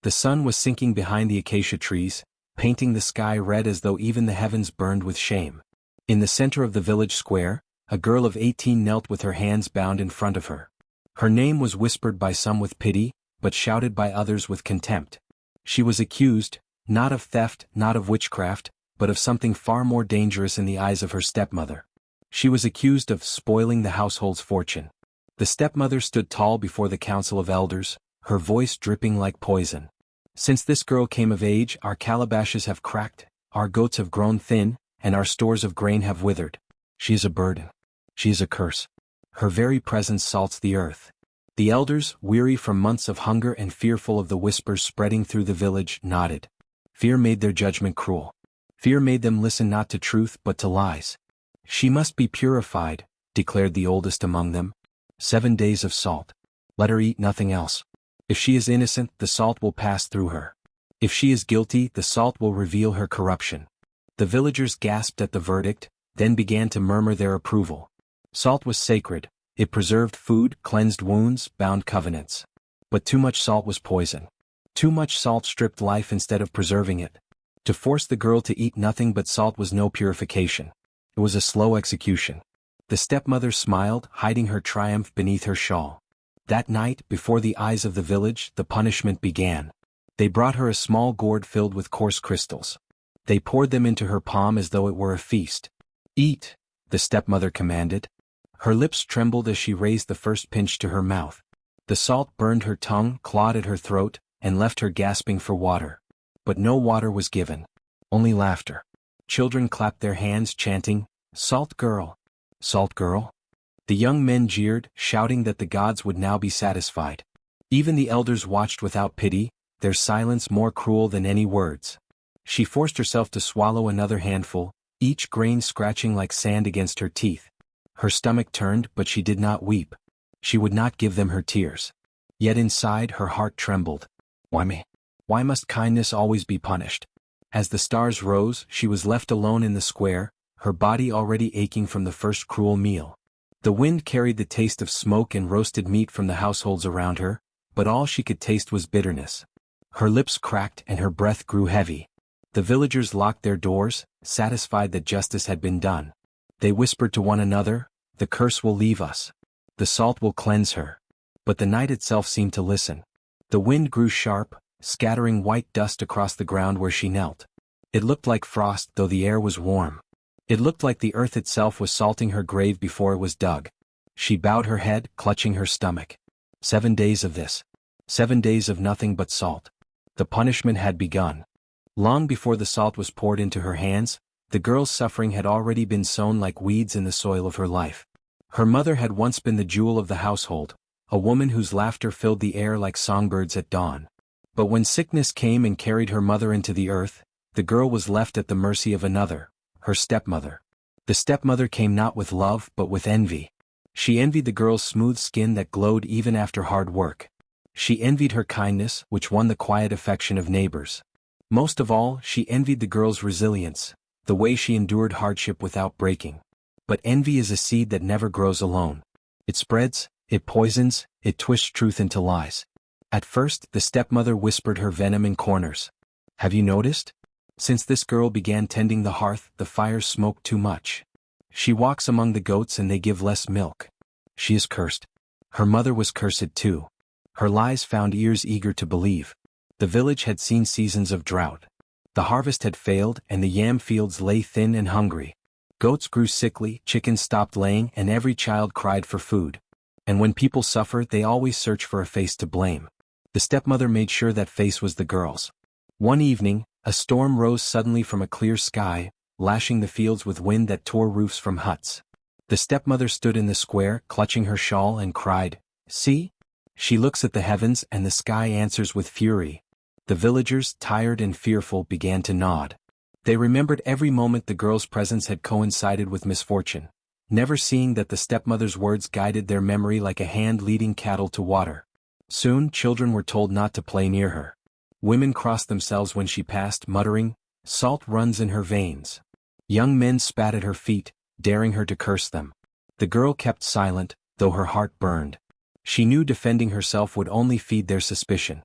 The sun was sinking behind the acacia trees, painting the sky red as though even the heavens burned with shame. In the center of the village square, a girl of 18 knelt with her hands bound in front of her. Her name was whispered by some with pity, but shouted by others with contempt. She was accused, not of theft, not of witchcraft, but of something far more dangerous in the eyes of her stepmother. She was accused of spoiling the household's fortune. The stepmother stood tall before the council of elders, her voice dripping like poison. Since this girl came of age, our calabashes have cracked, our goats have grown thin, and our stores of grain have withered. She is a burden. She is a curse. Her very presence salts the earth. The elders, weary from months of hunger and fearful of the whispers spreading through the village, nodded. Fear made their judgment cruel. Fear made them listen not to truth but to lies. She must be purified, declared the oldest among them. 7 days of salt. Let her eat nothing else. If she is innocent, the salt will pass through her. If she is guilty, the salt will reveal her corruption. The villagers gasped at the verdict, then began to murmur their approval. Salt was sacred. It preserved food, cleansed wounds, bound covenants. But too much salt was poison. Too much salt stripped life instead of preserving it. To force the girl to eat nothing but salt was no purification. It was a slow execution. The stepmother smiled, hiding her triumph beneath her shawl. That night, before the eyes of the village, the punishment began. They brought her a small gourd filled with coarse crystals. They poured them into her palm as though it were a feast. Eat, the stepmother commanded. Her lips trembled as she raised the first pinch to her mouth. The salt burned her tongue, clawed at her throat, and left her gasping for water. But no water was given. Only laughter. Children clapped their hands, chanting, "Salt girl! Salt girl!" The young men jeered, shouting that the gods would now be satisfied. Even the elders watched without pity, their silence more cruel than any words. She forced herself to swallow another handful, each grain scratching like sand against her teeth. Her stomach turned, but she did not weep. She would not give them her tears. Yet inside her heart trembled. Why me? Why must kindness always be punished? As the stars rose, she was left alone in the square, her body already aching from the first cruel meal. The wind carried the taste of smoke and roasted meat from the households around her, but all she could taste was bitterness. Her lips cracked and her breath grew heavy. The villagers locked their doors, satisfied that justice had been done. They whispered to one another, "The curse will leave us. The salt will cleanse her." But the night itself seemed to listen. The wind grew sharp, scattering white dust across the ground where she knelt. It looked like frost, though the air was warm. It looked like the earth itself was salting her grave before it was dug. She bowed her head, clutching her stomach. 7 days of this. 7 days of nothing but salt. The punishment had begun. Long before the salt was poured into her hands, the girl's suffering had already been sown like weeds in the soil of her life. Her mother had once been the jewel of the household, a woman whose laughter filled the air like songbirds at dawn. But when sickness came and carried her mother into the earth, the girl was left at the mercy of another, her stepmother. The stepmother came not with love but with envy. She envied the girl's smooth skin that glowed even after hard work. She envied her kindness, which won the quiet affection of neighbors. Most of all, she envied the girl's resilience, the way she endured hardship without breaking. But envy is a seed that never grows alone. It spreads, it poisons, it twists truth into lies. At first, the stepmother whispered her venom in corners. Have you noticed? Since this girl began tending the hearth, the fires smoke too much. She walks among the goats and they give less milk. She is cursed. Her mother was cursed too. Her lies found ears eager to believe. The village had seen seasons of drought. The harvest had failed and the yam fields lay thin and hungry. Goats grew sickly, chickens stopped laying, and every child cried for food. And when people suffer, they always search for a face to blame. The stepmother made sure that face was the girl's. One evening, a storm rose suddenly from a clear sky, lashing the fields with wind that tore roofs from huts. The stepmother stood in the square, clutching her shawl, and cried, "See?" She looks at the heavens and the sky answers with fury. The villagers, tired and fearful, began to nod. They remembered every moment the girl's presence had coincided with misfortune, never seeing that the stepmother's words guided their memory like a hand leading cattle to water. Soon, children were told not to play near her. Women crossed themselves when she passed, muttering, "Salt runs in her veins." Young men spat at her feet, daring her to curse them. The girl kept silent, though her heart burned. She knew defending herself would only feed their suspicion.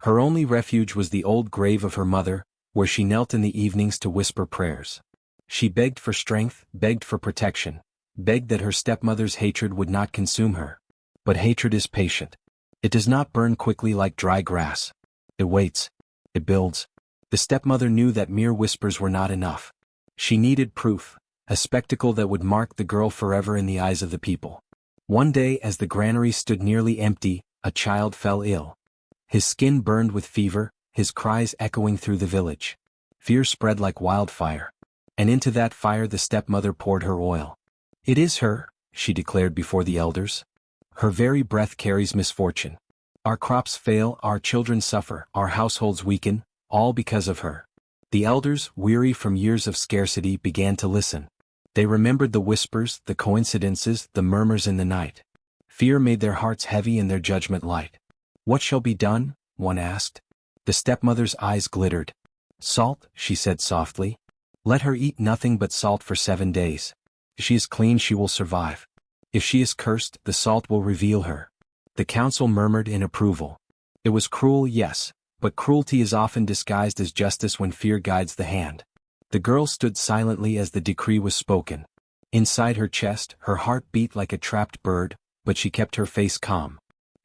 Her only refuge was the old grave of her mother, where she knelt in the evenings to whisper prayers. She begged for strength, begged for protection, begged that her stepmother's hatred would not consume her. But hatred is patient. It does not burn quickly like dry grass. It waits. It builds. The stepmother knew that mere whispers were not enough. She needed proof, a spectacle that would mark the girl forever in the eyes of the people. One day, as the granary stood nearly empty, a child fell ill. His skin burned with fever, his cries echoing through the village. Fear spread like wildfire. And into that fire the stepmother poured her oil. "It is her," she declared before the elders. "Her very breath carries misfortune. Our crops fail, our children suffer, our households weaken, all because of her." The elders, weary from years of scarcity, began to listen. They remembered the whispers, the coincidences, the murmurs in the night. Fear made their hearts heavy and their judgment light. "What shall be done?" one asked. The stepmother's eyes glittered. "Salt," she said softly. "Let her eat nothing but salt for 7 days. If she is clean, she will survive. If she is cursed, the salt will reveal her." The council murmured in approval. It was cruel, yes, but cruelty is often disguised as justice when fear guides the hand. The girl stood silently as the decree was spoken. Inside her chest, her heart beat like a trapped bird, but she kept her face calm.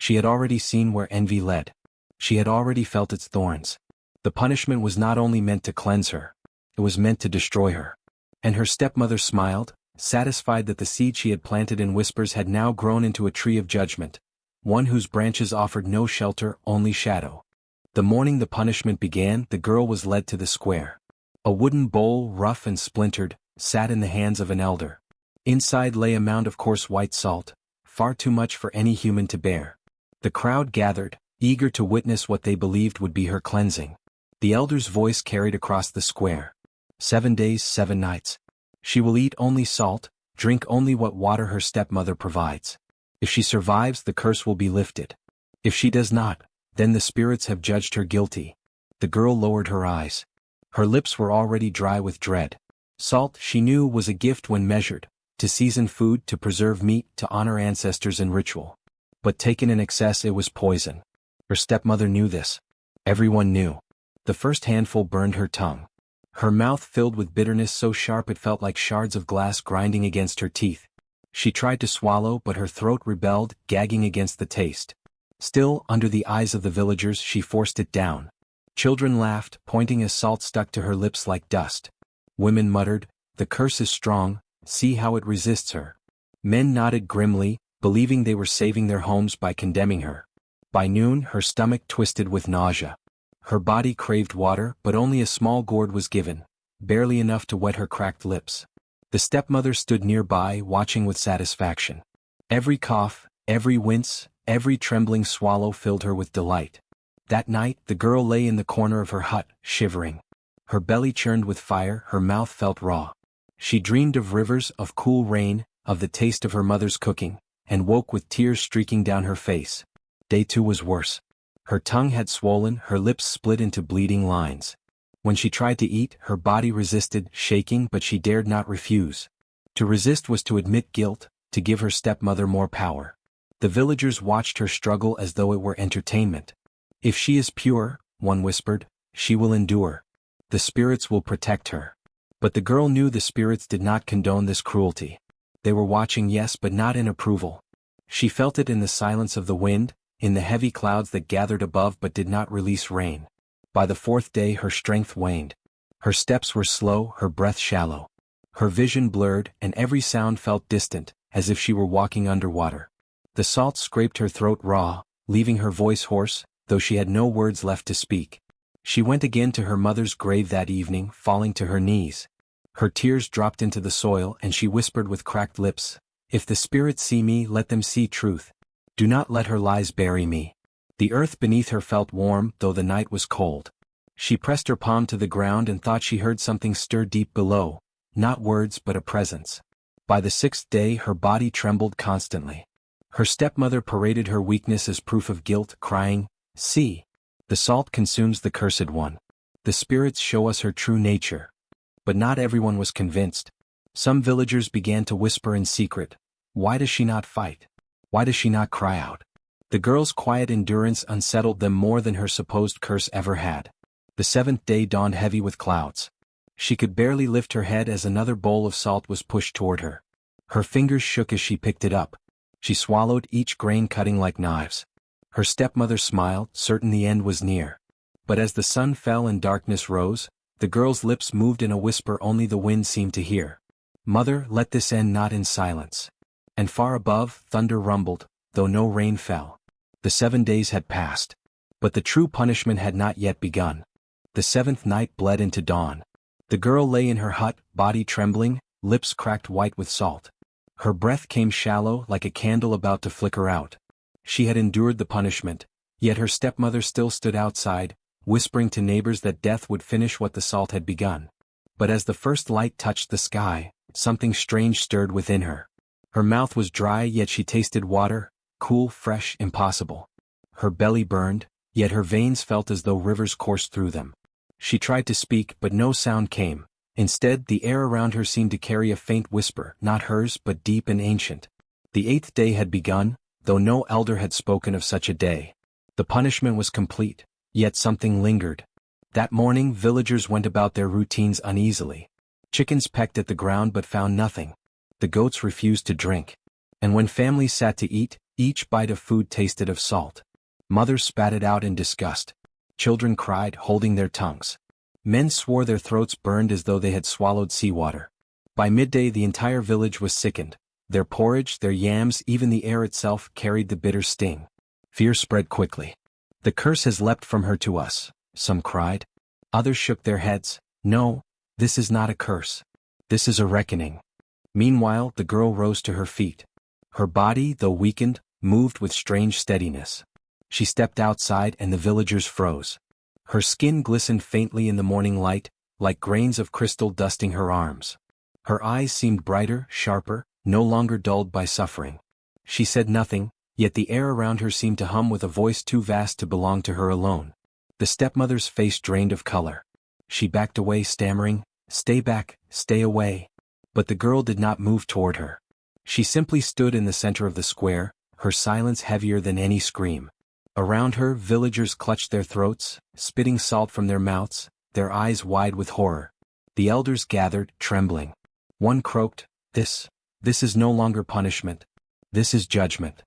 She had already seen where envy led. She had already felt its thorns. The punishment was not only meant to cleanse her, it was meant to destroy her. And her stepmother smiled, satisfied that the seed she had planted in whispers had now grown into a tree of judgment, one whose branches offered no shelter, only shadow. The morning the punishment began, the girl was led to the square. A wooden bowl, rough and splintered, sat in the hands of an elder. Inside lay a mound of coarse white salt, far too much for any human to bear. The crowd gathered, eager to witness what they believed would be her cleansing. The elder's voice carried across the square. 7 days, 7 nights. She will eat only salt, drink only what water her stepmother provides. If she survives, the curse will be lifted. If she does not, then the spirits have judged her guilty. The girl lowered her eyes. Her lips were already dry with dread. Salt, she knew, was a gift when measured, to season food, to preserve meat, to honor ancestors in ritual. But taken in excess, it was poison. Her stepmother knew this. Everyone knew. The first handful burned her tongue. Her mouth filled with bitterness so sharp it felt like shards of glass grinding against her teeth. She tried to swallow, but her throat rebelled, gagging against the taste. Still, under the eyes of the villagers, she forced it down. Children laughed, pointing as salt stuck to her lips like dust. Women muttered, "The curse is strong, see how it resists her." Men nodded grimly, believing they were saving their homes by condemning her. By noon, her stomach twisted with nausea. Her body craved water, but only a small gourd was given, barely enough to wet her cracked lips. The stepmother stood nearby, watching with satisfaction. Every cough, every wince, every trembling swallow filled her with delight. That night, the girl lay in the corner of her hut, shivering. Her belly churned with fire, her mouth felt raw. She dreamed of rivers, of cool rain, of the taste of her mother's cooking, and woke with tears streaking down her face. Day 2 was worse. Her tongue had swollen, her lips split into bleeding lines. When she tried to eat, her body resisted, shaking, but she dared not refuse. To resist was to admit guilt, to give her stepmother more power. The villagers watched her struggle as though it were entertainment. "If she is pure," one whispered, "she will endure. The spirits will protect her." But the girl knew the spirits did not condone this cruelty. They were watching, yes, but not in approval. She felt it in the silence of the wind, in the heavy clouds that gathered above but did not release rain. By the 4th day her strength waned. Her steps were slow, her breath shallow. Her vision blurred, and every sound felt distant, as if she were walking underwater. The salt scraped her throat raw, leaving her voice hoarse, though she had no words left to speak. She went again to her mother's grave that evening, falling to her knees. Her tears dropped into the soil, and she whispered with cracked lips, "If the spirits see me, let them see truth. Do not let her lies bury me." The earth beneath her felt warm, though the night was cold. She pressed her palm to the ground and thought she heard something stir deep below, not words but a presence. By the 6th day her body trembled constantly. Her stepmother paraded her weakness as proof of guilt, crying, "See! The salt consumes the cursed one. The spirits show us her true nature." But not everyone was convinced. Some villagers began to whisper in secret, "Why does she not fight? Why does she not cry out?" The girl's quiet endurance unsettled them more than her supposed curse ever had. The seventh day dawned heavy with clouds. She could barely lift her head as another bowl of salt was pushed toward her. Her fingers shook as she picked it up. She swallowed each grain cutting like knives. Her stepmother smiled, certain the end was near. But as the sun fell and darkness rose, the girl's lips moved in a whisper only the wind seemed to hear. "Mother, let this end not in silence." And far above, thunder rumbled, though no rain fell. The 7 days had passed. But the true punishment had not yet begun. The seventh night bled into dawn. The girl lay in her hut, body trembling, lips cracked white with salt. Her breath came shallow like a candle about to flicker out. She had endured the punishment, yet her stepmother still stood outside, whispering to neighbors that death would finish what the salt had begun. But as the first light touched the sky, something strange stirred within her. Her mouth was dry, yet she tasted water, cool, fresh, impossible. Her belly burned, yet her veins felt as though rivers coursed through them. She tried to speak, but no sound came. Instead, the air around her seemed to carry a faint whisper, not hers but deep and ancient. The 8th day had begun, though no elder had spoken of such a day. The punishment was complete, yet something lingered. That morning villagers went about their routines uneasily. Chickens pecked at the ground but found nothing. The goats refused to drink. And when families sat to eat, each bite of food tasted of salt. Mothers spat it out in disgust. Children cried, holding their tongues. Men swore their throats burned as though they had swallowed seawater. By midday the entire village was sickened. Their porridge, their yams, even the air itself carried the bitter sting. Fear spread quickly. "The curse has leapt from her to us," some cried. Others shook their heads. "No, this is not a curse. This is a reckoning." Meanwhile the girl rose to her feet. Her body, though weakened, moved with strange steadiness. She stepped outside and the villagers froze. Her skin glistened faintly in the morning light, like grains of crystal dusting her arms. Her eyes seemed brighter, sharper, no longer dulled by suffering. She said nothing, yet the air around her seemed to hum with a voice too vast to belong to her alone. The stepmother's face drained of color. She backed away, stammering, "Stay back, stay away." But the girl did not move toward her. She simply stood in the center of the square, her silence heavier than any scream. Around her, villagers clutched their throats, spitting salt from their mouths, their eyes wide with horror. The elders gathered, trembling. One croaked, This is no longer punishment. This is judgment."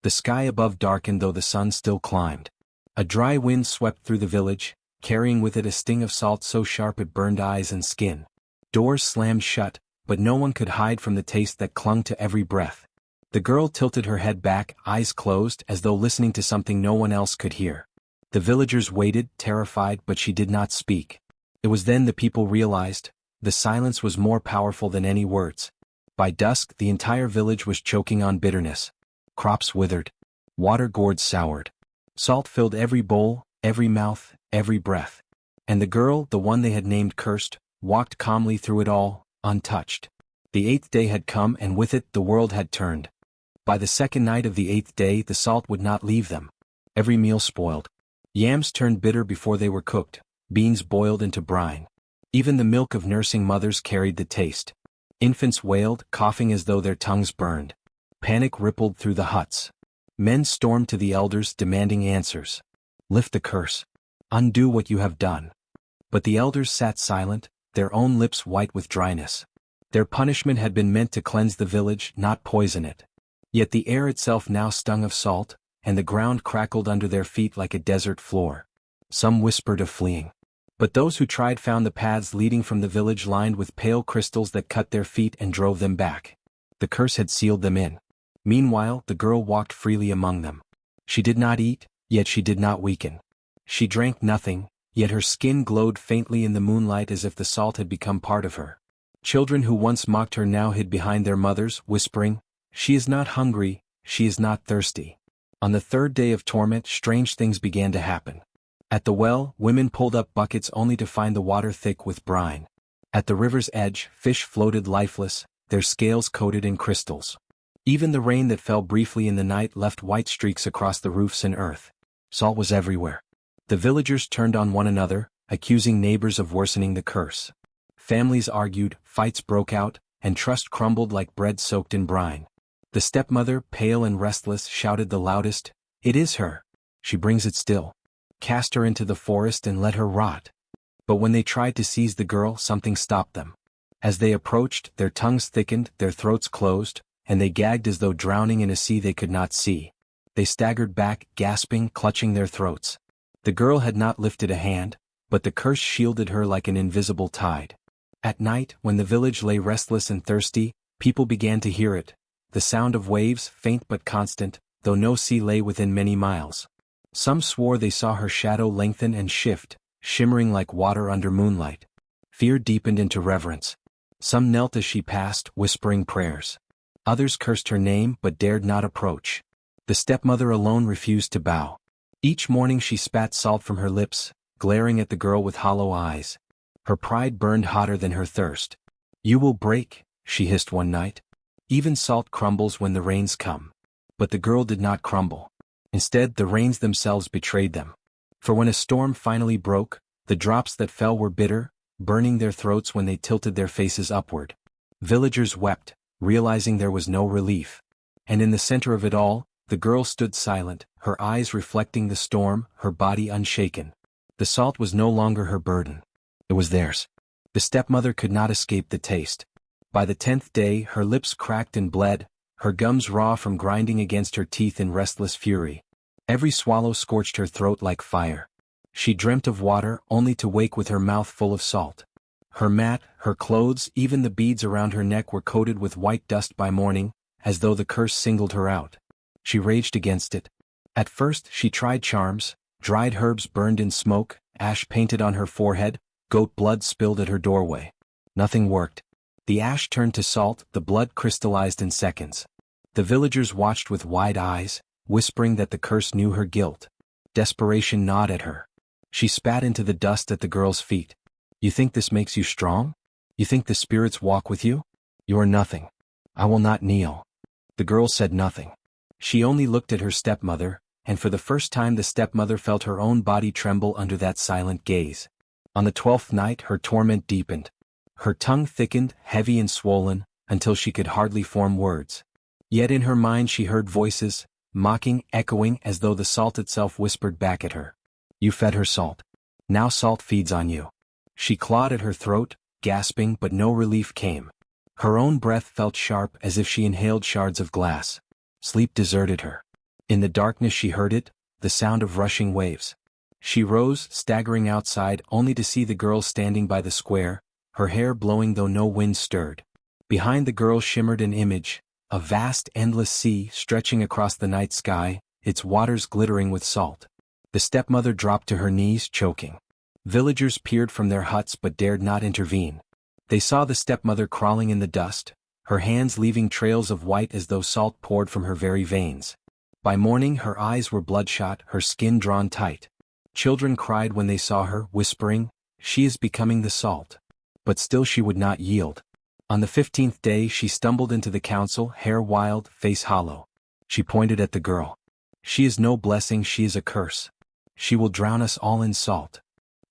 The sky above darkened though the sun still climbed. A dry wind swept through the village, carrying with it a sting of salt so sharp it burned eyes and skin. Doors slammed shut, but no one could hide from the taste that clung to every breath. The girl tilted her head back, eyes closed, as though listening to something no one else could hear. The villagers waited, terrified, but she did not speak. It was then the people realized, the silence was more powerful than any words. By dusk the entire village was choking on bitterness. Crops withered. Water gourds soured. Salt filled every bowl, every mouth, every breath. And the girl, the one they had named Cursed, walked calmly through it all, untouched. The 8th day had come and with it the world had turned. By the second night of the 8th day the salt would not leave them. Every meal spoiled. Yams turned bitter before they were cooked, beans boiled into brine. Even the milk of nursing mothers carried the taste. Infants wailed, coughing as though their tongues burned. Panic rippled through the huts. Men stormed to the elders demanding answers. "Lift the curse. Undo what you have done." But the elders sat silent, their own lips white with dryness. Their punishment had been meant to cleanse the village, not poison it. Yet the air itself now stung of salt, and the ground crackled under their feet like a desert floor. Some whispered of fleeing. But those who tried found the paths leading from the village lined with pale crystals that cut their feet and drove them back. The curse had sealed them in. Meanwhile, the girl walked freely among them. She did not eat, yet she did not weaken. She drank nothing, yet her skin glowed faintly in the moonlight as if the salt had become part of her. Children who once mocked her now hid behind their mothers, whispering, "She is not hungry, she is not thirsty." On the 3rd day of torment strange things began to happen. At the well, women pulled up buckets only to find the water thick with brine. At the river's edge, fish floated lifeless, their scales coated in crystals. Even the rain that fell briefly in the night left white streaks across the roofs and earth. Salt was everywhere. The villagers turned on one another, accusing neighbors of worsening the curse. Families argued, fights broke out, and trust crumbled like bread soaked in brine. The stepmother, pale and restless, shouted the loudest, It is her. She brings it still. Cast her into the forest and let her rot. But when they tried to seize the girl, something stopped them. As they approached, their tongues thickened, their throats closed, and they gagged as though drowning in a sea they could not see. They staggered back, gasping, clutching their throats. The girl had not lifted a hand, but the curse shielded her like an invisible tide. At night, when the village lay restless and thirsty, people began to hear it, the sound of waves, faint but constant, though no sea lay within many miles. Some swore they saw her shadow lengthen and shift, shimmering like water under moonlight. Fear deepened into reverence. Some knelt as she passed, whispering prayers. Others cursed her name but dared not approach. The stepmother alone refused to bow. Each morning she spat salt from her lips, glaring at the girl with hollow eyes. Her pride burned hotter than her thirst. "You will break," she hissed one night. "Even salt crumbles when the rains come." But the girl did not crumble. Instead, the rains themselves betrayed them. For when a storm finally broke, the drops that fell were bitter, burning their throats when they tilted their faces upward. Villagers wept, realizing there was no relief. And in the center of it all, the girl stood silent, her eyes reflecting the storm, her body unshaken. The salt was no longer her burden. It was theirs. The stepmother could not escape the taste. By the 10th day, her lips cracked and bled, her gums raw from grinding against her teeth in restless fury. Every swallow scorched her throat like fire. She dreamt of water, only to wake with her mouth full of salt. Her mat, her clothes, even the beads around her neck were coated with white dust by morning, as though the curse singled her out. She raged against it. At first she tried charms, dried herbs burned in smoke, ash painted on her forehead, goat blood spilled at her doorway. Nothing worked. The ash turned to salt, the blood crystallized in seconds. The villagers watched with wide eyes, whispering that the curse knew her guilt. Desperation gnawed at her. She spat into the dust at the girl's feet. "You think this makes you strong? You think the spirits walk with you? You are nothing. I will not kneel." The girl said nothing. She only looked at her stepmother, and for the first time the stepmother felt her own body tremble under that silent gaze. On the 12th night her torment deepened. Her tongue thickened, heavy and swollen, until she could hardly form words. Yet in her mind she heard voices, mocking, echoing as though the salt itself whispered back at her. "You fed her salt. Now salt feeds on you." She clawed at her throat, gasping, but no relief came. Her own breath felt sharp as if she inhaled shards of glass. Sleep deserted her. In the darkness she heard it, the sound of rushing waves. She rose, staggering outside, only to see the girl standing by the square, her hair blowing though no wind stirred. Behind the girl shimmered an image, a vast endless sea stretching across the night sky, its waters glittering with salt. The stepmother dropped to her knees, choking. Villagers peered from their huts but dared not intervene. They saw the stepmother crawling in the dust, her hands leaving trails of white as though salt poured from her very veins. By morning her eyes were bloodshot, her skin drawn tight. Children cried when they saw her, whispering, "She is becoming the salt." But still she would not yield. On the 15th day she stumbled into the council, hair wild, face hollow. She pointed at the girl. "She is no blessing, she is a curse. She will drown us all in salt."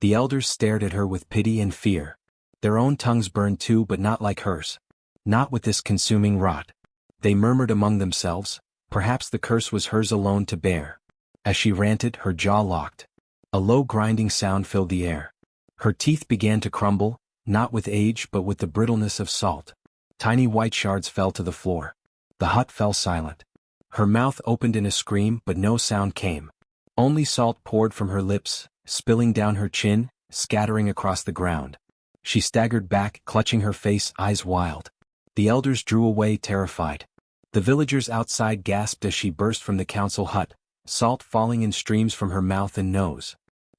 The elders stared at her with pity and fear. Their own tongues burned too, but not like hers. Not with this consuming rot. They murmured among themselves, perhaps the curse was hers alone to bear. As she ranted, her jaw locked. A low grinding sound filled the air. Her teeth began to crumble, not with age but with the brittleness of salt. Tiny white shards fell to the floor. The hut fell silent. Her mouth opened in a scream, but no sound came. Only salt poured from her lips, spilling down her chin, scattering across the ground. She staggered back, clutching her face, eyes wild. The elders drew away, terrified. The villagers outside gasped as she burst from the council hut, salt falling in streams from her mouth and nose.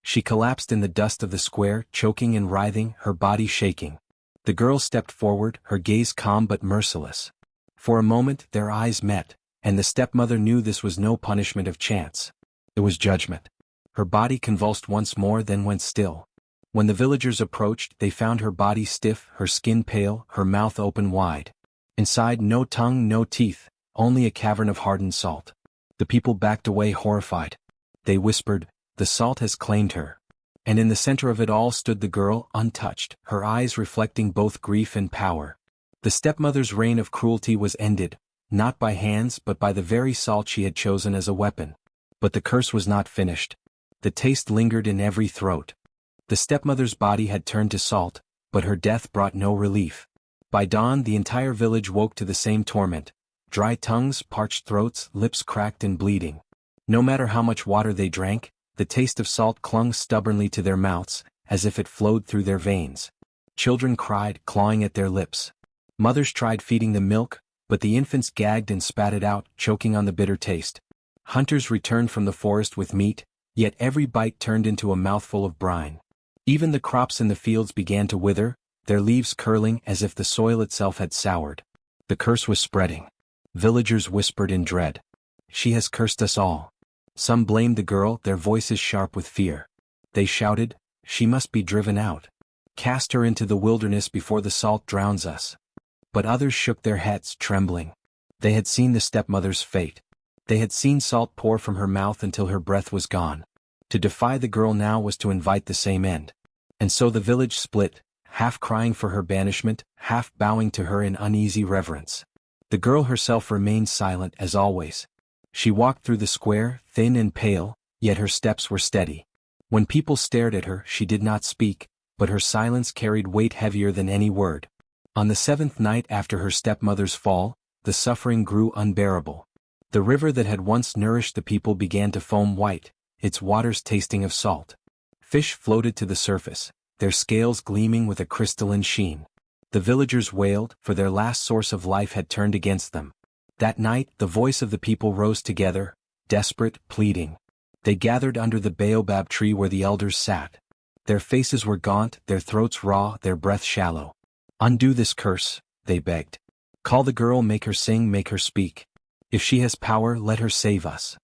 She collapsed in the dust of the square, choking and writhing, her body shaking. The girl stepped forward, her gaze calm but merciless. For a moment their eyes met, and the stepmother knew this was no punishment of chance. It was judgment. Her body convulsed once more, then went still. When the villagers approached, they found her body stiff, her skin pale, her mouth open wide. Inside, no tongue, no teeth, only a cavern of hardened salt. The people backed away horrified. They whispered, "The salt has claimed her." And in the center of it all stood the girl, untouched, her eyes reflecting both grief and power. The stepmother's reign of cruelty was ended, not by hands but by the very salt she had chosen as a weapon. But the curse was not finished. The taste lingered in every throat. The stepmother's body had turned to salt, but her death brought no relief. By dawn the entire village woke to the same torment. Dry tongues, parched throats, lips cracked and bleeding. No matter how much water they drank, the taste of salt clung stubbornly to their mouths, as if it flowed through their veins. Children cried, clawing at their lips. Mothers tried feeding them milk, but the infants gagged and spat it out, choking on the bitter taste. Hunters returned from the forest with meat, yet every bite turned into a mouthful of brine. Even the crops in the fields began to wither, their leaves curling as if the soil itself had soured. The curse was spreading. Villagers whispered in dread. "She has cursed us all." Some blamed the girl, their voices sharp with fear. They shouted, "She must be driven out. Cast her into the wilderness before the salt drowns us." But others shook their heads, trembling. They had seen the stepmother's fate. They had seen salt pour from her mouth until her breath was gone. To defy the girl now was to invite the same end. And so the village split, half crying for her banishment, half bowing to her in uneasy reverence. The girl herself remained silent as always. She walked through the square, thin and pale, yet her steps were steady. When people stared at her, she did not speak, but her silence carried weight heavier than any word. On the 7th night after her stepmother's fall, the suffering grew unbearable. The river that had once nourished the people began to foam white, its waters tasting of salt. Fish floated to the surface, their scales gleaming with a crystalline sheen. The villagers wailed, for their last source of life had turned against them. That night the voice of the people rose together, desperate, pleading. They gathered under the baobab tree where the elders sat. Their faces were gaunt, their throats raw, their breath shallow. "Undo this curse," they begged. "Call the girl, make her sing, make her speak. If she has power, let her save us."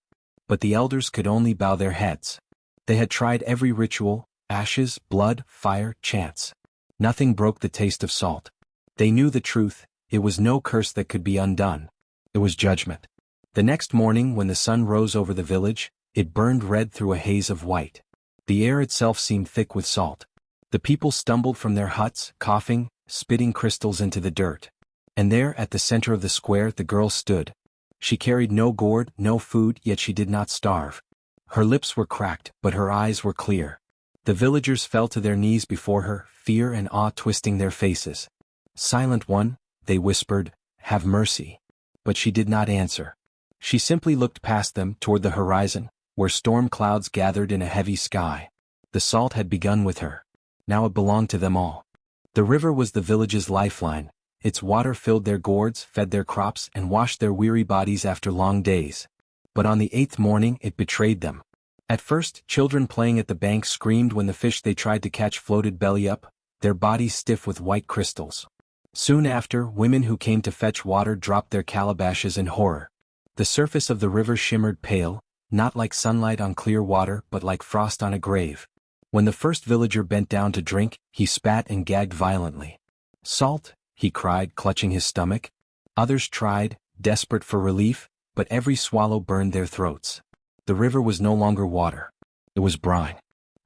But the elders could only bow their heads. They had tried every ritual, ashes, blood, fire, chants. Nothing broke the taste of salt. They knew the truth, it was no curse that could be undone. It was judgment. The next morning when the sun rose over the village, it burned red through a haze of white. The air itself seemed thick with salt. The people stumbled from their huts, coughing, spitting crystals into the dirt. And there at the center of the square the girl stood. She carried no gourd, no food, yet she did not starve. Her lips were cracked, but her eyes were clear. The villagers fell to their knees before her, fear and awe twisting their faces. "Silent One," they whispered, "have mercy." But she did not answer. She simply looked past them toward the horizon, where storm clouds gathered in a heavy sky. The salt had begun with her. Now it belonged to them all. The river was the village's lifeline. Its water filled their gourds, fed their crops, and washed their weary bodies after long days. But on the 8th morning it betrayed them. At first, children playing at the bank screamed when the fish they tried to catch floated belly up, their bodies stiff with white crystals. Soon after, women who came to fetch water dropped their calabashes in horror. The surface of the river shimmered pale, not like sunlight on clear water but like frost on a grave. When the first villager bent down to drink, he spat and gagged violently. "Salt," he cried, clutching his stomach. Others tried, desperate for relief, but every swallow burned their throats. The river was no longer water. It was brine.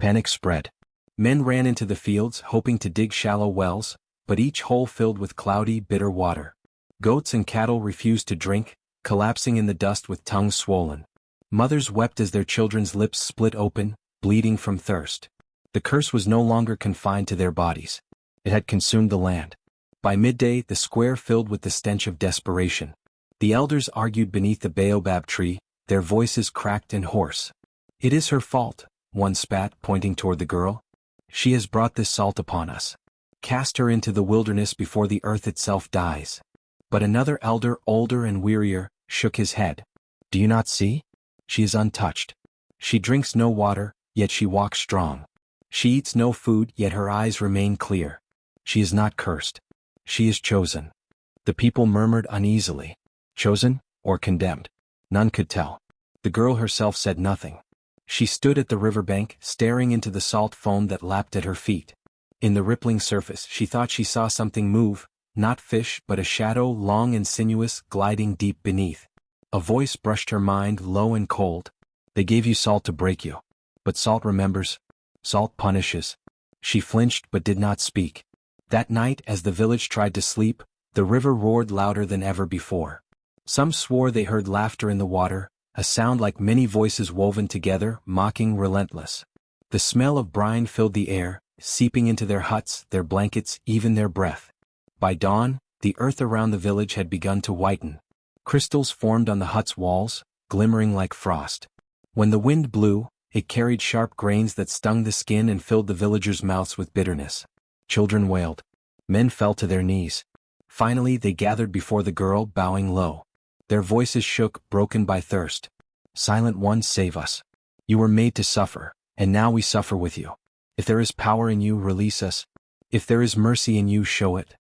Panic spread. Men ran into the fields, hoping to dig shallow wells, but each hole filled with cloudy, bitter water. Goats and cattle refused to drink, collapsing in the dust with tongues swollen. Mothers wept as their children's lips split open, bleeding from thirst. The curse was no longer confined to their bodies. It had consumed the land. By midday, the square filled with the stench of desperation. The elders argued beneath the baobab tree, their voices cracked and hoarse. "It is her fault," one spat, pointing toward the girl. "She has brought this salt upon us. Cast her into the wilderness before the earth itself dies." But another elder, older and wearier, shook his head. "Do you not see? She is untouched. She drinks no water, yet she walks strong. She eats no food, yet her eyes remain clear. She is not cursed. She is chosen." The people murmured uneasily. Chosen, or condemned? None could tell. The girl herself said nothing. She stood at the riverbank, staring into the salt foam that lapped at her feet. In the rippling surface she thought she saw something move, not fish but a shadow long and sinuous, gliding deep beneath. A voice brushed her mind, low and cold. "They gave you salt to break you. But salt remembers. Salt punishes." She flinched but did not speak. That night, as the village tried to sleep, the river roared louder than ever before. Some swore they heard laughter in the water, a sound like many voices woven together, mocking, relentless. The smell of brine filled the air, seeping into their huts, their blankets, even their breath. By dawn, the earth around the village had begun to whiten. Crystals formed on the hut's walls, glimmering like frost. When the wind blew, it carried sharp grains that stung the skin and filled the villagers' mouths with bitterness. Children wailed. Men fell to their knees. Finally they gathered before the girl, bowing low. Their voices shook, broken by thirst. "Silent One, save us. You were made to suffer, and now we suffer with you. If there is power in you, release us. If there is mercy in you, show it."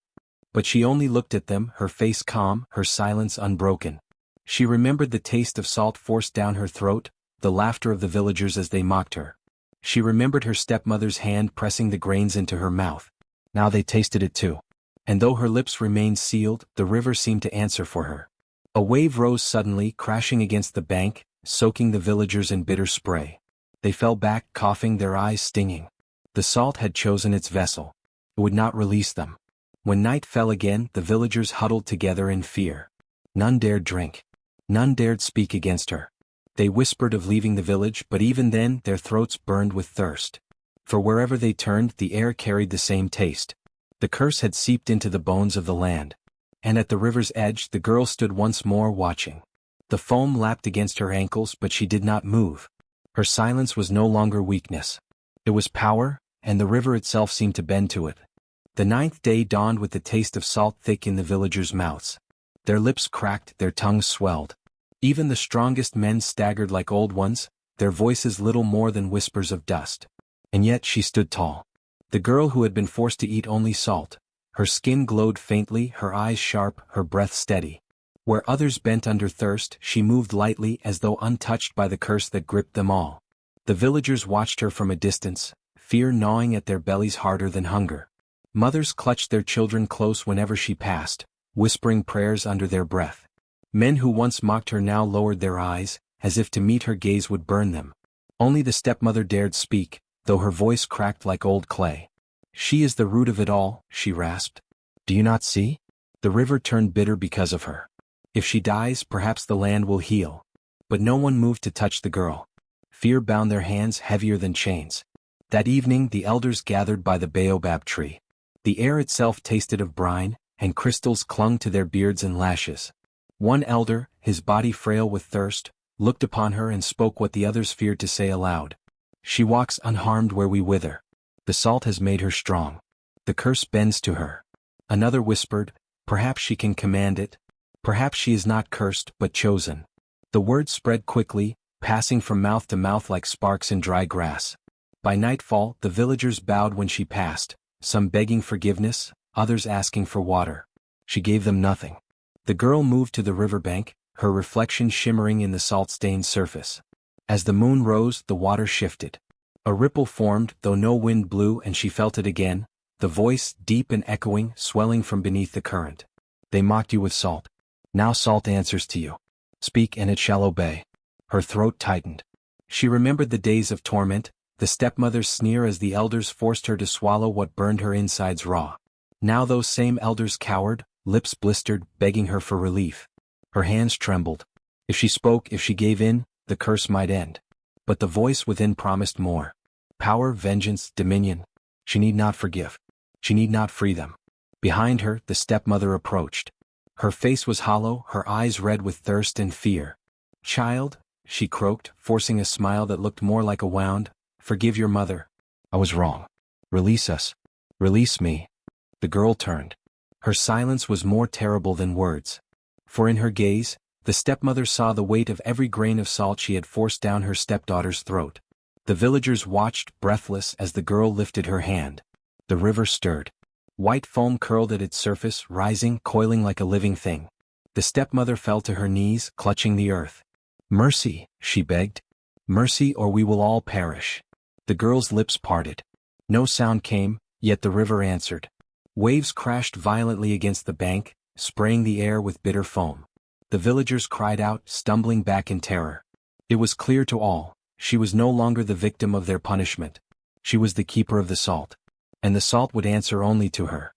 But she only looked at them, her face calm, her silence unbroken. She remembered the taste of salt forced down her throat, the laughter of the villagers as they mocked her. She remembered her stepmother's hand pressing the grains into her mouth. Now they tasted it too. And though her lips remained sealed, the river seemed to answer for her. A wave rose suddenly, crashing against the bank, soaking the villagers in bitter spray. They fell back, coughing, their eyes stinging. The salt had chosen its vessel. It would not release them. When night fell again, the villagers huddled together in fear. None dared drink. None dared speak against her. They whispered of leaving the village, but even then their throats burned with thirst. For wherever they turned, the air carried the same taste. The curse had seeped into the bones of the land. And at the river's edge, the girl stood once more watching. The foam lapped against her ankles, but she did not move. Her silence was no longer weakness. It was power, and the river itself seemed to bend to it. The 9th day dawned with the taste of salt thick in the villagers' mouths. Their lips cracked, their tongues swelled. Even the strongest men staggered like old ones, their voices little more than whispers of dust. And yet she stood tall. The girl who had been forced to eat only salt. Her skin glowed faintly, her eyes sharp, her breath steady. Where others bent under thirst, she moved lightly as though untouched by the curse that gripped them all. The villagers watched her from a distance, fear gnawing at their bellies harder than hunger. Mothers clutched their children close whenever she passed, whispering prayers under their breath. Men who once mocked her now lowered their eyes, as if to meet her gaze would burn them. Only the stepmother dared speak, though her voice cracked like old clay. "She is the root of it all," she rasped. "Do you not see? The river turned bitter because of her. If she dies, perhaps the land will heal." But no one moved to touch the girl. Fear bound their hands heavier than chains. That evening the elders gathered by the baobab tree. The air itself tasted of brine, and crystals clung to their beards and lashes. One elder, his body frail with thirst, looked upon her and spoke what the others feared to say aloud. "She walks unharmed where we wither. The salt has made her strong. The curse bends to her." Another whispered, "Perhaps she can command it. Perhaps she is not cursed, but chosen." The word spread quickly, passing from mouth to mouth like sparks in dry grass. By nightfall, the villagers bowed when she passed, some begging forgiveness, others asking for water. She gave them nothing. The girl moved to the riverbank, her reflection shimmering in the salt-stained surface. As the moon rose, the water shifted. A ripple formed, though no wind blew, and she felt it again, the voice, deep and echoing, swelling from beneath the current. "They mocked you with salt. Now salt answers to you. Speak and it shall obey." Her throat tightened. She remembered the days of torment, the stepmother's sneer as the elders forced her to swallow what burned her insides raw. Now those same elders cowered, lips blistered, begging her for relief. Her hands trembled. If she spoke, if she gave in, the curse might end. But the voice within promised more. Power, vengeance, dominion. She need not forgive. She need not free them. Behind her, the stepmother approached. Her face was hollow, her eyes red with thirst and fear. "Child," she croaked, forcing a smile that looked more like a wound, "forgive your mother. I was wrong. Release us. Release me." The girl turned. Her silence was more terrible than words. For in her gaze, the stepmother saw the weight of every grain of salt she had forced down her stepdaughter's throat. The villagers watched, breathless, as the girl lifted her hand. The river stirred. White foam curled at its surface, rising, coiling like a living thing. The stepmother fell to her knees, clutching the earth. "Mercy," she begged. "Mercy, or we will all perish." The girl's lips parted. No sound came, yet the river answered. Waves crashed violently against the bank, spraying the air with bitter foam. The villagers cried out, stumbling back in terror. It was clear to all, she was no longer the victim of their punishment. She was the keeper of the salt. And the salt would answer only to her.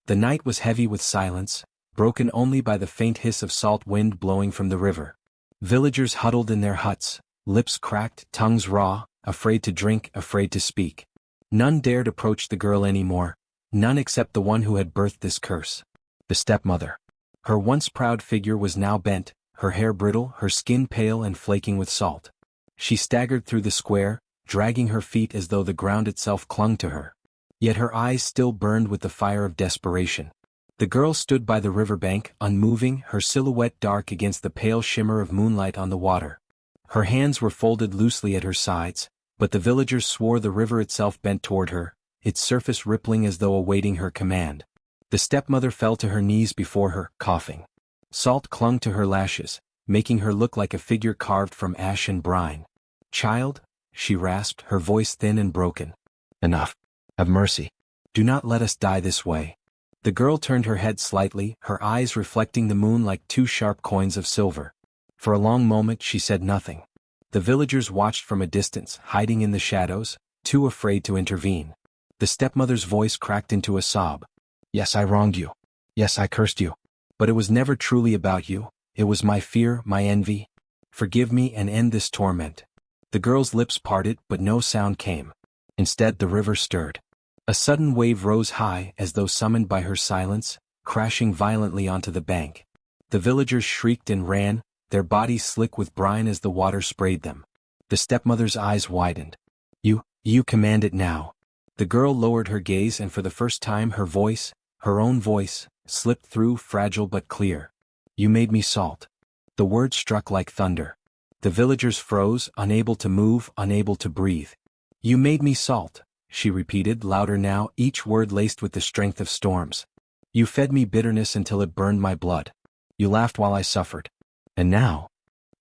The night was heavy with silence, broken only by the faint hiss of salt wind blowing from the river. Villagers huddled in their huts, lips cracked, tongues raw, afraid to drink, afraid to speak. None dared approach the girl anymore, none except the one who had birthed this curse. The stepmother. Her once proud figure was now bent, her hair brittle, her skin pale and flaking with salt. She staggered through the square, dragging her feet as though the ground itself clung to her. Yet her eyes still burned with the fire of desperation. The girl stood by the riverbank, unmoving, her silhouette dark against the pale shimmer of moonlight on the water. Her hands were folded loosely at her sides, but the villagers swore the river itself bent toward her, its surface rippling as though awaiting her command. The stepmother fell to her knees before her, coughing. Salt clung to her lashes, making her look like a figure carved from ash and brine. "Child," she rasped, her voice thin and broken. "Enough. Have mercy. Do not let us die this way." The girl turned her head slightly, her eyes reflecting the moon like two sharp coins of silver. For a long moment she said nothing. The villagers watched from a distance, hiding in the shadows, too afraid to intervene. The stepmother's voice cracked into a sob. "Yes, I wronged you. Yes, I cursed you. But it was never truly about you. It was my fear, my envy. Forgive me and end this torment." The girl's lips parted, but no sound came. Instead, the river stirred. A sudden wave rose high, as though summoned by her silence, crashing violently onto the bank. The villagers shrieked and ran, their bodies slick with brine as the water sprayed them. The stepmother's eyes widened. You command it now." The girl lowered her gaze, and for the first time her voice, her own voice, slipped through, fragile but clear. "You made me salt." The word struck like thunder. The villagers froze, unable to move, unable to breathe. "You made me salt," she repeated, louder now, each word laced with the strength of storms. "You fed me bitterness until it burned my blood. You laughed while I suffered. And now?"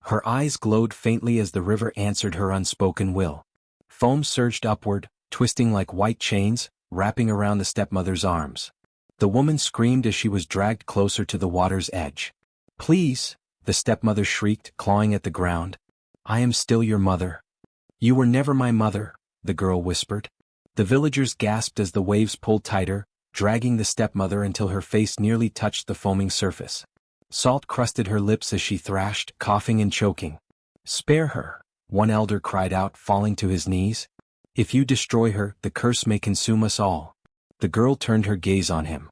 Her eyes glowed faintly as the river answered her unspoken will. Foam surged upward, twisting like white chains, wrapping around the stepmother's arms. The woman screamed as she was dragged closer to the water's edge. "Please," the stepmother shrieked, clawing at the ground. "I am still your mother." "You were never my mother," the girl whispered. The villagers gasped as the waves pulled tighter, dragging the stepmother until her face nearly touched the foaming surface. Salt crusted her lips as she thrashed, coughing and choking. "Spare her," one elder cried out, falling to his knees. "If you destroy her, the curse may consume us all." The girl turned her gaze on him.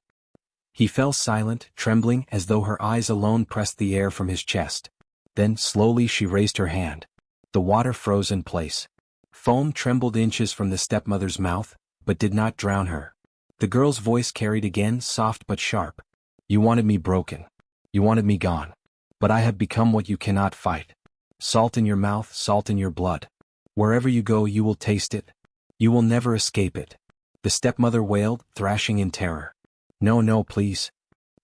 He fell silent, trembling, as though her eyes alone pressed the air from his chest. Then, slowly she raised her hand. The water froze in place. Foam trembled inches from the stepmother's mouth, but did not drown her. The girl's voice carried again, soft but sharp. "You wanted me broken. You wanted me gone. But I have become what you cannot fight. Salt in your mouth, salt in your blood. Wherever you go you will taste it. You will never escape it." The stepmother wailed, thrashing in terror. No, please."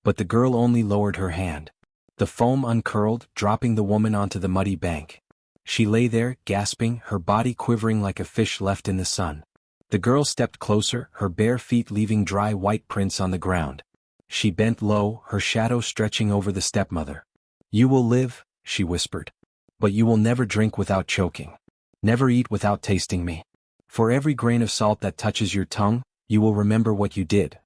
But the girl only lowered her hand. The foam uncurled, dropping the woman onto the muddy bank. She lay there, gasping, her body quivering like a fish left in the sun. The girl stepped closer, her bare feet leaving dry white prints on the ground. She bent low, her shadow stretching over the stepmother. "You will live," she whispered. "But you will never drink without choking. Never eat without tasting me. For every grain of salt that touches your tongue, you will remember what you did."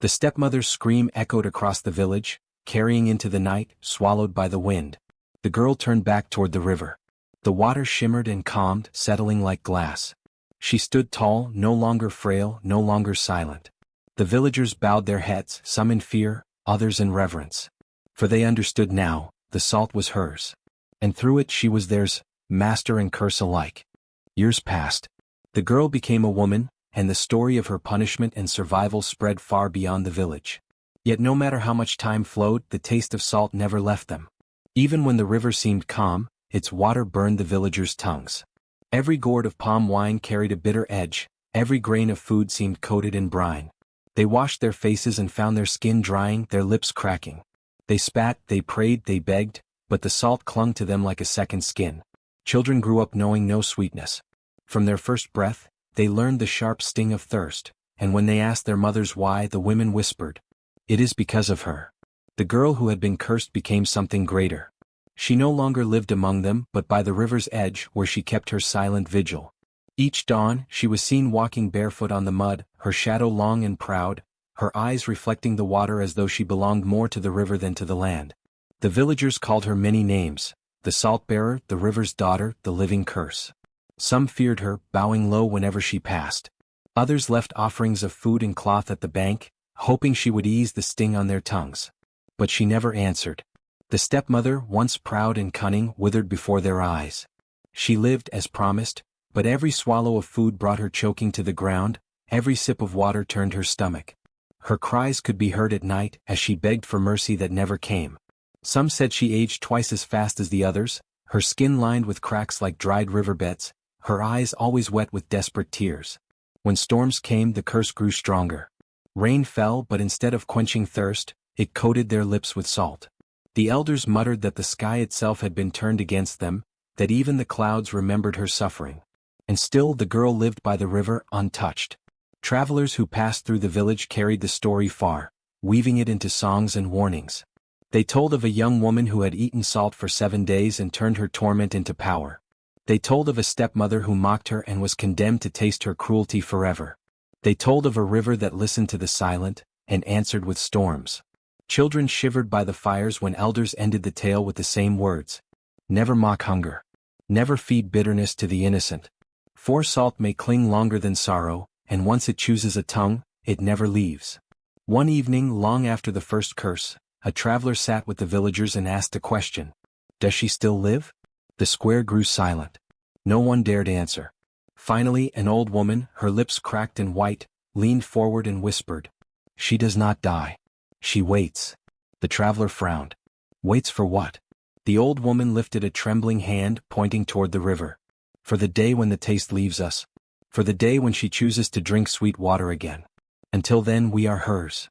The stepmother's scream echoed across the village, carrying into the night, swallowed by the wind. The girl turned back toward the river. The water shimmered and calmed, settling like glass. She stood tall, no longer frail, no longer silent. The villagers bowed their heads, some in fear, others in reverence. For they understood now, the salt was hers. And through it she was theirs, master and curse alike. Years passed. The girl became a woman, and the story of her punishment and survival spread far beyond the village. Yet no matter how much time flowed, the taste of salt never left them. Even when the river seemed calm, its water burned the villagers' tongues. Every gourd of palm wine carried a bitter edge, every grain of food seemed coated in brine. They washed their faces and found their skin drying, their lips cracking. They spat, they prayed, they begged, but the salt clung to them like a second skin. Children grew up knowing no sweetness. From their first breath, they learned the sharp sting of thirst, and when they asked their mothers why, the women whispered, "It is because of her." The girl who had been cursed became something greater. She no longer lived among them, but by the river's edge, where she kept her silent vigil. Each dawn, she was seen walking barefoot on the mud, her shadow long and proud, her eyes reflecting the water as though she belonged more to the river than to the land. The villagers called her many names, the salt-bearer, the river's daughter, the living curse. Some feared her, bowing low whenever she passed. Others left offerings of food and cloth at the bank, hoping she would ease the sting on their tongues. But she never answered. The stepmother, once proud and cunning, withered before their eyes. She lived as promised, but every swallow of food brought her choking to the ground, every sip of water turned her stomach. Her cries could be heard at night as she begged for mercy that never came. Some said she aged twice as fast as the others, her skin lined with cracks like dried riverbeds, her eyes always wet with desperate tears. When storms came, the curse grew stronger. Rain fell, but instead of quenching thirst, it coated their lips with salt. The elders muttered that the sky itself had been turned against them, that even the clouds remembered her suffering. And still the girl lived by the river, untouched. Travelers who passed through the village carried the story far, weaving it into songs and warnings. They told of a young woman who had eaten salt for 7 days and turned her torment into power. They told of a stepmother who mocked her and was condemned to taste her cruelty forever. They told of a river that listened to the silent, and answered with storms. Children shivered by the fires when elders ended the tale with the same words. Never mock hunger. Never feed bitterness to the innocent. For salt may cling longer than sorrow, and once it chooses a tongue, it never leaves. One evening, long after the first curse, a traveler sat with the villagers and asked a question. Does she still live? The square grew silent. No one dared answer. Finally, an old woman, her lips cracked and white, leaned forward and whispered. She does not die. She waits. The traveler frowned. Waits for what? The old woman lifted a trembling hand, pointing toward the river. For the day when the taste leaves us. For the day when she chooses to drink sweet water again. Until then we are hers.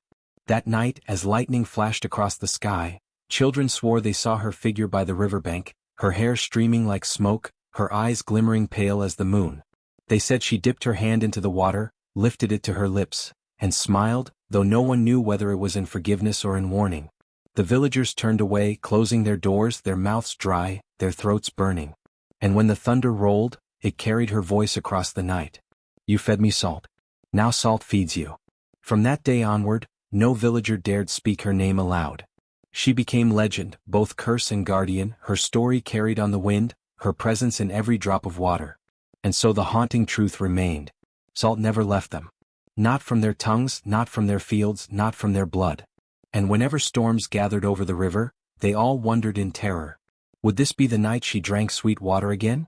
That night, as lightning flashed across the sky, children swore they saw her figure by the riverbank, her hair streaming like smoke, her eyes glimmering pale as the moon. They said she dipped her hand into the water, lifted it to her lips, and smiled, though no one knew whether it was in forgiveness or in warning. The villagers turned away, closing their doors, their mouths dry, their throats burning. And when the thunder rolled, it carried her voice across the night. You fed me salt. Now salt feeds you. From that day onward, no villager dared speak her name aloud. She became legend, both curse and guardian, her story carried on the wind, her presence in every drop of water. And so the haunting truth remained. Salt never left them. Not from their tongues, not from their fields, not from their blood. And whenever storms gathered over the river, they all wondered in terror. Would this be the night she drank sweet water again?